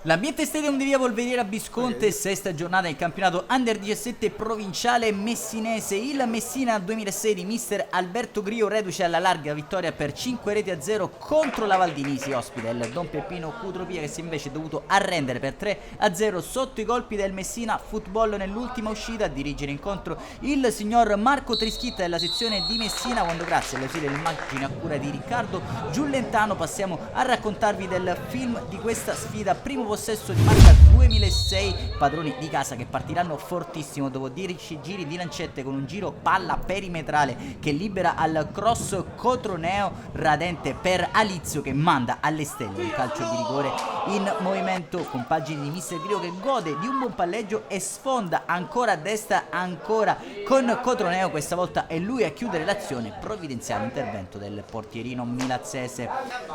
L'ambiente stadium di via Polveriera Visconti, sesta giornata del campionato Under 17 provinciale messinese. Il Messina 2006 di mister Alberto Grio reduce alla larga vittoria per 5-0 contro la Valdinisi, ospite il Don Peppino Cutropia, che si è invece dovuto arrendere per 3-0 sotto i colpi del Messina Football nell'ultima uscita. A dirigere incontro il signor Marco Trischitta della sezione di Messina, quando grazie all'ausilio dell'immagine a cura di Riccardo Giullentano passiamo a raccontarvi del film di questa sfida. Primo possesso di marca 2006, padroni di casa che partiranno fortissimo dopo 10 giri di lancette con un giro palla perimetrale che libera al cross Cotroneo radente per Alizio, che manda alle stelle un calcio di rigore in movimento, compagini di mister Grio che gode di un buon palleggio e sfonda ancora a destra, ancora con Cotroneo. Questa volta è lui a chiudere l'azione, provvidenziale intervento del portierino milazzese.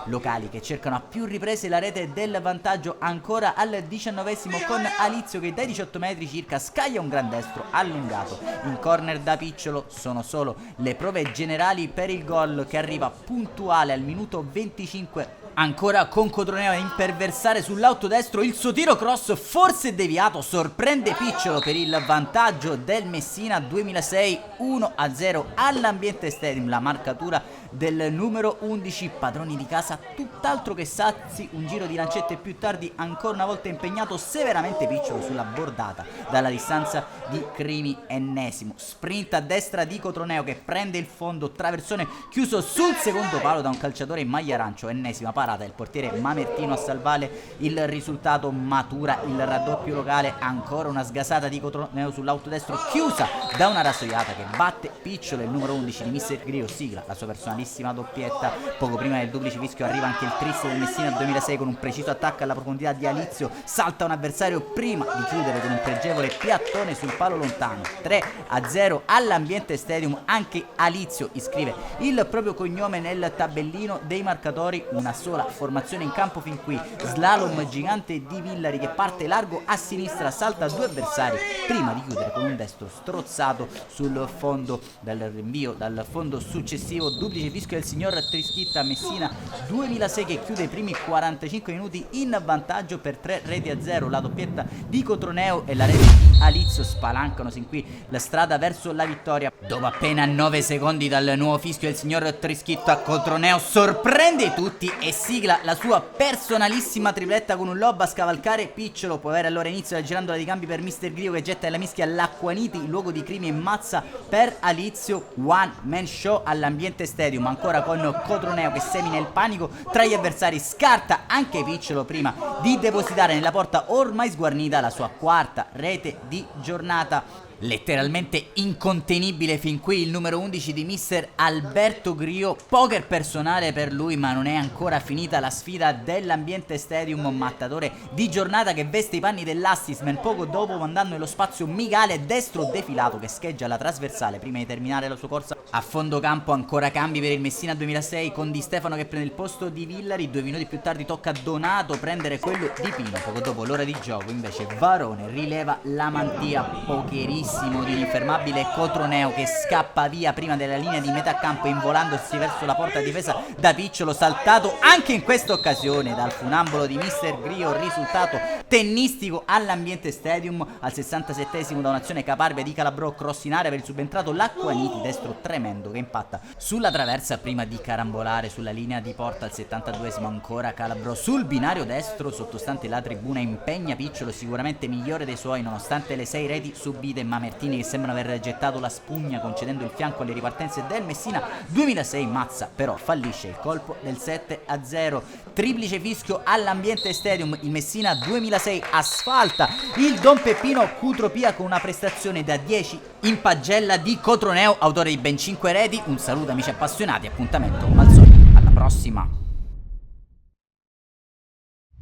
Locali che cercano a più riprese la rete del vantaggio ancora al 19esimo con Alizio che dai 18 metri circa scaglia un gran destro allungato in corner da Picciolo. Sono solo le prove generali per il gol che arriva puntuale al minuto 25. Ancora con Cotroneo a imperversare sull'autodestro, il suo tiro cross forse deviato sorprende Picciolo per il vantaggio del Messina 2006 1-0 all'ambiente stadium. La marcatura del numero 11, padroni di casa tutt'altro che sazi, un giro di lancette più tardi ancora una volta impegnato severamente Picciolo sulla bordata dalla distanza di Crimi, ennesimo sprint a destra di Cotroneo che prende il fondo, traversone chiuso sul secondo palo da un calciatore in maglia arancio, ennesima parata del portiere Mamertino a salvare il risultato. Matura il raddoppio locale, ancora una sgasata di Cotroneo sull'autodestro chiusa da una rasoiata che batte Picciolo. Il numero 11 di mister Grio sigla la sua personalissima doppietta. Poco prima del duplice fischio arriva anche il triste del Messina 2006 con un preciso attacco alla profondità di Alizio, salta un avversario prima di chiudere con un pregevole piattone sul palo lontano. 3-0 all'ambiente stadium. Anche Alizio iscrive il proprio cognome nel tabellino dei marcatori. Una sola formazione in campo fin qui, slalom gigante di Villari che parte largo a sinistra, salta due avversari prima di chiudere con un destro strozzato sul fondo del rinvio dal fondo successivo. Duplice fischio del signor Trischitta. Messina 2006 che chiude i primi 45 minuti in vantaggio per 3-0. La doppietta di Cotroneo e la rete di Alizio spalancano sin qui la strada verso la vittoria. Dopo appena 9 secondi dal nuovo fischio del signor Trischitta, Cotroneo sorprende tutti e sigla la sua personalissima tripletta con un lob a scavalcare Picciolo. Può avere allora inizio la girandola di cambi per mister Grio che getta nella mischia l'Acquaniti in luogo di Crimi e mazza per Alizio. One man show all'ambiente stadium, ancora con Cotroneo che semina il panico tra gli avversari, scarta anche Picciolo prima di depositare nella porta ormai sguarnita la sua quarta rete di giornata. Letteralmente incontenibile fin qui il numero 11 di mister Alberto Grio. Poker personale per lui, ma non è ancora finita la sfida dell'ambiente stadium. Mattatore di giornata che veste i panni dell'assistman poco dopo, mandando nello spazio Migale, destro defilato che scheggia la trasversale prima di terminare la sua corsa a fondo campo. Ancora cambi per il Messina 2006 con Di Stefano che prende il posto di Villari. 2 minuti più tardi tocca a Donato prendere quello di Pino. Poco dopo l'ora di gioco invece Varone rileva la mantia. Pokerissimo di l'infermabile Cotroneo che scappa via prima della linea di metà campo involandosi verso la porta difesa da Picciolo, saltato anche in questa occasione dal funambolo di mister Grio. Risultato tennistico all'ambiente stadium al 67esimo da un'azione caparbia di Calabrò, cross in area per il subentrato l'Acquaniti, destro tremendo che impatta sulla traversa prima di carambolare sulla linea di porta. Al 72esimo ancora Calabrò sul binario destro sottostante la tribuna impegna Picciolo, sicuramente migliore dei suoi nonostante le 6 reti subite. Mamertini che sembrano aver gettato la spugna concedendo il fianco alle ripartenze del Messina 2006, mazza però fallisce il colpo del 7-0. Triplice fischio all'ambiente stadium. Il Messina 2006 asfalta il Don Peppino Cutropia con una prestazione da 10 in pagella di Cotroneo, autore di ben 5 reti. Un saluto amici appassionati, appuntamento come al solito alla prossima.